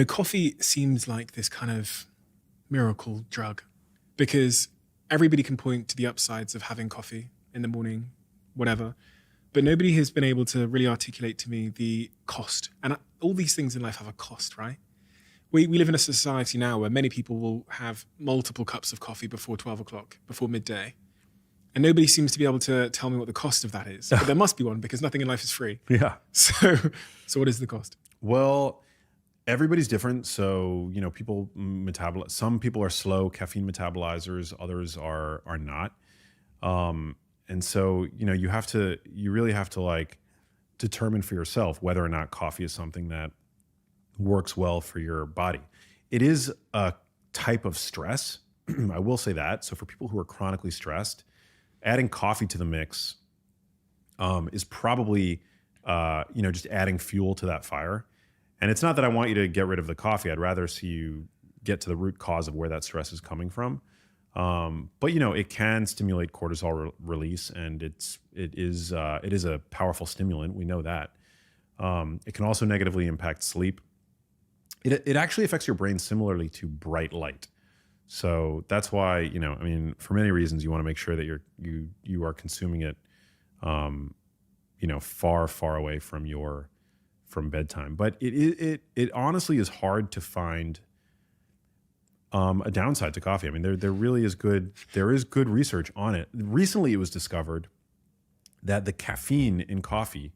Coffee seems like this kind of miracle drug because everybody can point to the upsides of having coffee in the morning, whatever. But nobody has been able to really articulate to me the cost. And all these things in life have a cost, right? We live in a society now where many people will have multiple cups of coffee before 12 o'clock, before midday. And nobody seems to be able to tell me what the cost of that is. But there must be one because nothing in life is free. Yeah. So what is the cost? Well, everybody's different. So, people metabolize. Some people are slow caffeine metabolizers. Others are not. And so, you really have to like determine for yourself whether or not coffee is something that works well for your body. It is a type of stress. I will say that. So for people who are chronically stressed, adding coffee to the mix is probably, just adding fuel to that fire. And it's not that I want you to get rid of the coffee. I'd rather see you get to the root cause of where that stress is coming from. But it can stimulate cortisol release, and it is a powerful stimulant. We know that. It can also negatively impact sleep. It actually affects your brain similarly to bright light. So that's why, for many reasons, you want to make sure that you are consuming it, far, far away from bedtime. But it honestly is hard to find a downside to coffee. I mean, there really is good. There is good research on it. Recently, it was discovered that the caffeine in coffee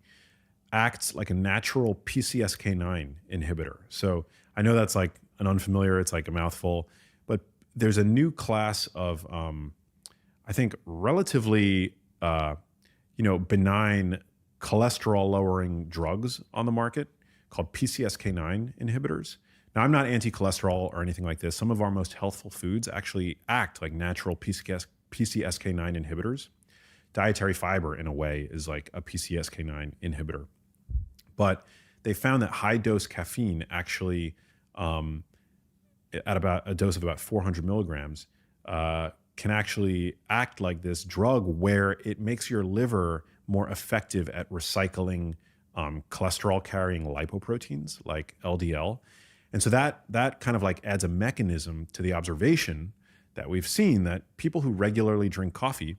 acts like a natural PCSK9 inhibitor. So I know that's like an unfamiliar. It's like a mouthful, but there's a new class of, I think, relatively, benign cholesterol-lowering drugs on the market called PCSK9 inhibitors. Now, I'm not anti-cholesterol or anything like this. Some of our most healthful foods actually act like natural PCSK9 inhibitors. Dietary fiber, in a way, is like a PCSK9 inhibitor. But they found that high-dose caffeine actually, at about a dose of about 400 milligrams, can actually act like this drug where it makes your liver more effective at recycling cholesterol-carrying lipoproteins like LDL. And so that kind of like adds a mechanism to the observation that we've seen that people who regularly drink coffee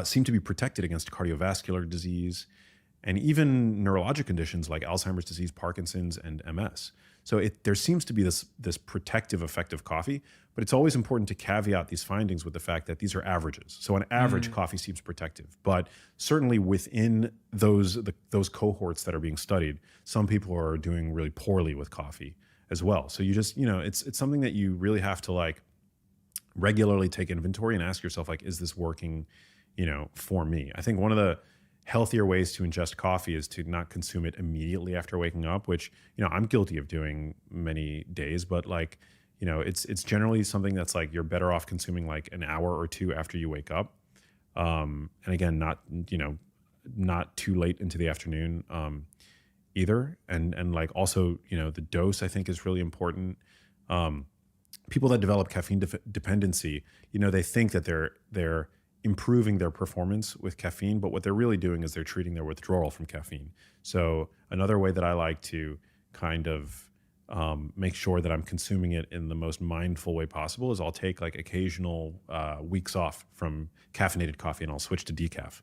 seem to be protected against cardiovascular disease and even neurologic conditions like Alzheimer's disease, Parkinson's, and MS. So there seems to be this protective effect of coffee, but it's always important to caveat these findings with the fact that these are averages. So on average, coffee seems protective, but certainly within those cohorts that are being studied, some people are doing really poorly with coffee as well. So you just, it's something that you really have to like regularly take inventory and ask yourself, like, is this working, for me? I think one of the healthier ways to ingest coffee is to not consume it immediately after waking up, which, I'm guilty of doing many days, but like, it's generally something that's like, you're better off consuming like an hour or two after you wake up. And again, not too late into the afternoon, either. And like also, the dose I think is really important. People that develop caffeine dependency, they think that they're improving their performance with caffeine, but what they're really doing is they're treating their withdrawal from caffeine. So another way that I like to kind of make sure that I'm consuming it in the most mindful way possible is I'll take like occasional weeks off from caffeinated coffee and I'll switch to decaf.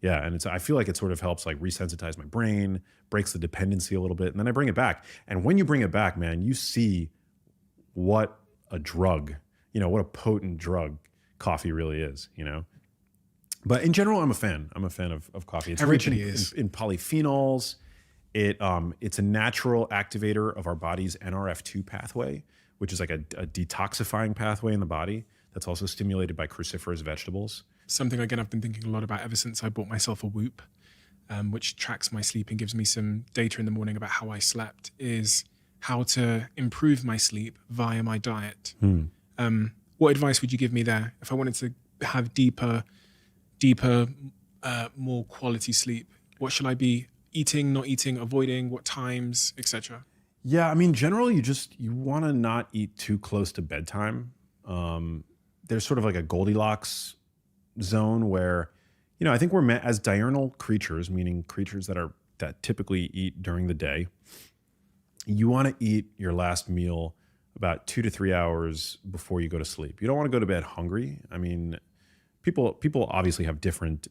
Yeah, and I feel like it sort of helps like resensitize my brain, breaks the dependency a little bit, and then I bring it back. And when you bring it back, man, you see what a drug, what a potent drug coffee really is, But in general, I'm a fan. I'm a fan of coffee. It's rich in polyphenols. It's a natural activator of our body's NRF2 pathway, which is like a detoxifying pathway in the body that's also stimulated by cruciferous vegetables. Something, again, I've been thinking a lot about ever since I bought myself a Whoop, which tracks my sleep and gives me some data in the morning about how I slept, is how to improve my sleep via my diet. What advice would you give me there if I wanted to have deeper, more quality sleep? What should I be eating, not eating, avoiding, what times, etc.? Yeah, I mean, generally you want to not eat too close to bedtime. There's sort of like a Goldilocks zone where, I think we're meant as diurnal creatures, meaning creatures that typically eat during the day. you want to eat your last meal about 2 to 3 hours before you go to sleep. You don't want to go to bed hungry. I mean, people obviously have different,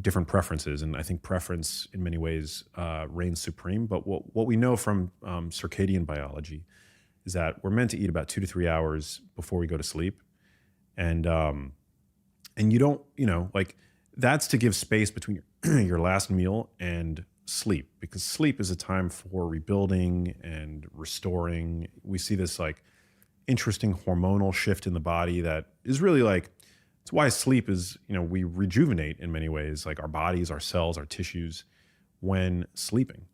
different preferences, and I think preference in many ways reigns supreme. But what we know from circadian biology is that we're meant to eat about 2 to 3 hours before we go to sleep, and you don't, that's to give space between your last meal and sleep, because sleep is a time for rebuilding and restoring. We see this like interesting hormonal shift in the body that is really like, it's why sleep is, we rejuvenate in many ways, like our bodies, our cells, our tissues when sleeping.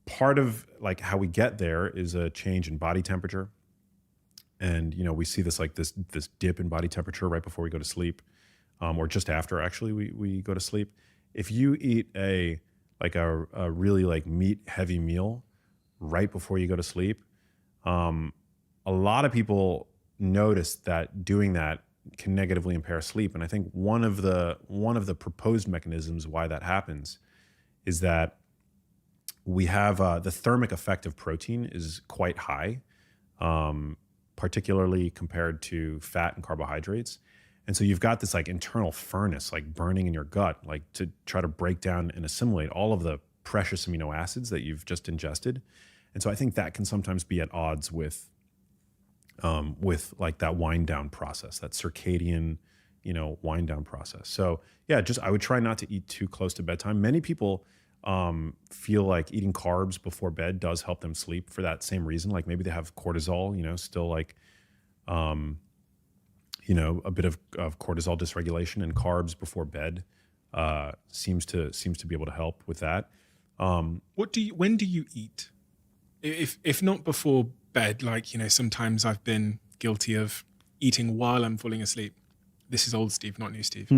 Part of like how we get there is a change in body temperature. And, we see this like this dip in body temperature right before we go to sleep, or just after actually we go to sleep. If you eat a really like meat heavy meal right before you go to sleep, a lot of people notice that doing that can negatively impair sleep. And I think one of the proposed mechanisms why that happens is that we have the thermic effect of protein is quite high, particularly compared to fat and carbohydrates. And so you've got this like internal furnace, like burning in your gut, like to try to break down and assimilate all of the precious amino acids that you've just ingested. And so I think that can sometimes be at odds with like that wind down process, that circadian, wind down process. So yeah, I would try not to eat too close to bedtime. Many people feel like eating carbs before bed does help them sleep for that same reason. Like maybe they have cortisol, still like, a bit of cortisol dysregulation, and carbs before bed seems to be able to help with that. When do you eat? If not before bed, like, sometimes I've been guilty of eating while I'm falling asleep. This is old Steve, not new Steve.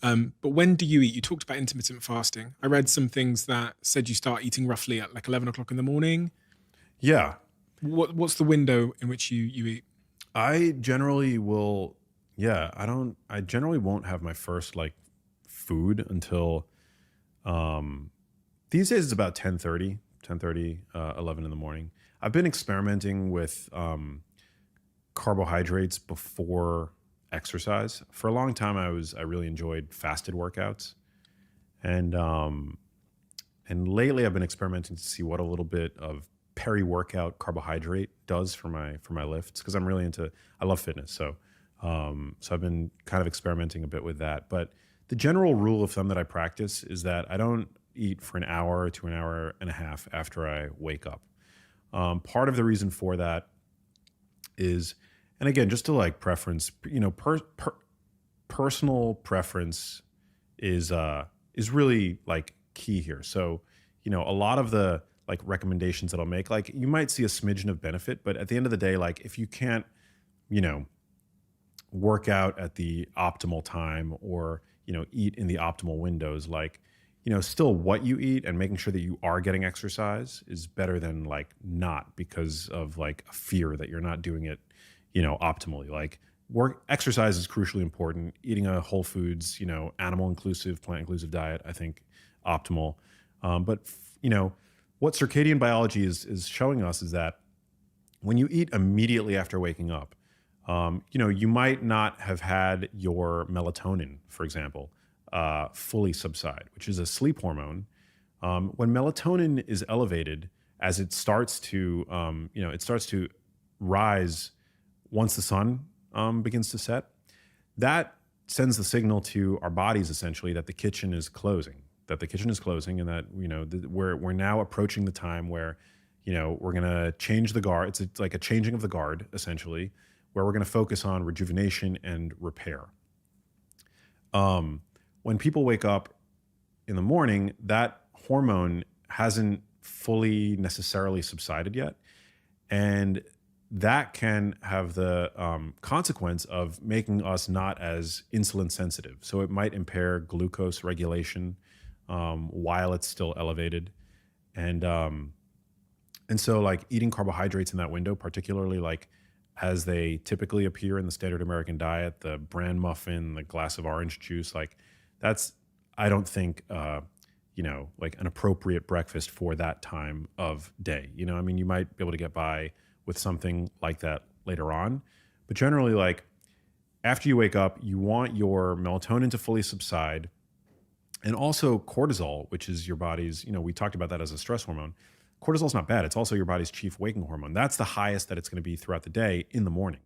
But when do you eat? You talked about intermittent fasting. I read some things that said you start eating roughly at like 11 o'clock in the morning. Yeah. What's the window in which you eat? I generally will. Yeah, I generally won't have my first like food until these days it's about 10:30, 11 in the morning. I've been experimenting with carbohydrates before exercise. For a long time I really enjoyed fasted workouts. And lately I've been experimenting to see what a little bit of peri-workout carbohydrate does for my lifts, because I love fitness. So I've been kind of experimenting a bit with that. But the general rule of thumb that I practice is that I don't eat for an hour to an hour and a half after I wake up. Part of the reason for that is, and again, just to like preference, personal preference is really like key here. So, a lot of the like recommendations that I'll make, like you might see a smidgen of benefit, but at the end of the day, like if you can't, work out at the optimal time or, eat in the optimal windows, like, still what you eat and making sure that you are getting exercise is better than like not, because of like a fear that you're not doing it, optimally. Like exercise is crucially important. Eating a whole foods, animal inclusive, plant inclusive diet, I think optimal. But what circadian biology is showing us is that when you eat immediately after waking up, you might not have had your melatonin, for example, fully subside, which is a sleep hormone. When melatonin is elevated, as it starts to, rise once the sun begins to set, that sends the signal to our bodies essentially that the kitchen is closing, and that, we're now approaching the time where, we're going to change the guard. It's like a changing of the guard, essentially, where we're going to focus on rejuvenation and repair. When people wake up in the morning, that hormone hasn't fully necessarily subsided yet. And that can have the consequence of making us not as insulin sensitive. So it might impair glucose regulation while it's still elevated. And so like eating carbohydrates in that window, particularly like as they typically appear in the standard American diet, the bran muffin, the glass of orange juice, like that's, I don't think, like an appropriate breakfast for that time of day. I mean, you might be able to get by with something like that later on, but generally, like after you wake up, you want your melatonin to fully subside, and also cortisol, which is your body's, we talked about that as a stress hormone. Cortisol is not bad. It's also your body's chief waking hormone. That's the highest that it's going to be throughout the day in the morning.